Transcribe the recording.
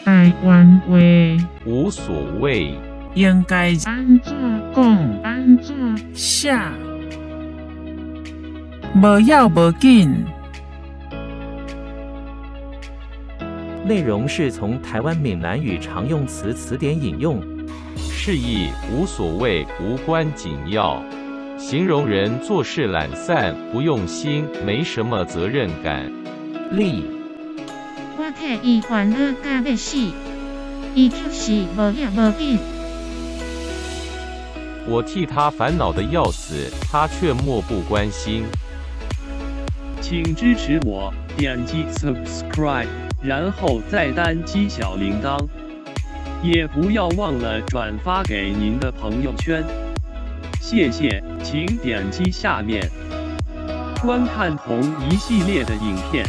台湾话，无所谓。应该安怎讲？安怎写，无要无紧。内容是从台湾闽南语常用词词典引用，释义无所谓，无关紧要，形容人做事懒散、不用心，没什么责任感。例我替伊烦恼甲要死，伊就是无要无紧。我替他烦恼的要死，他却漠不关心。请支持我，点击 subscribe， 然后再单击小铃铛，也不要忘了转发给您的朋友圈。谢谢，请点击下面观看同一系列的影片。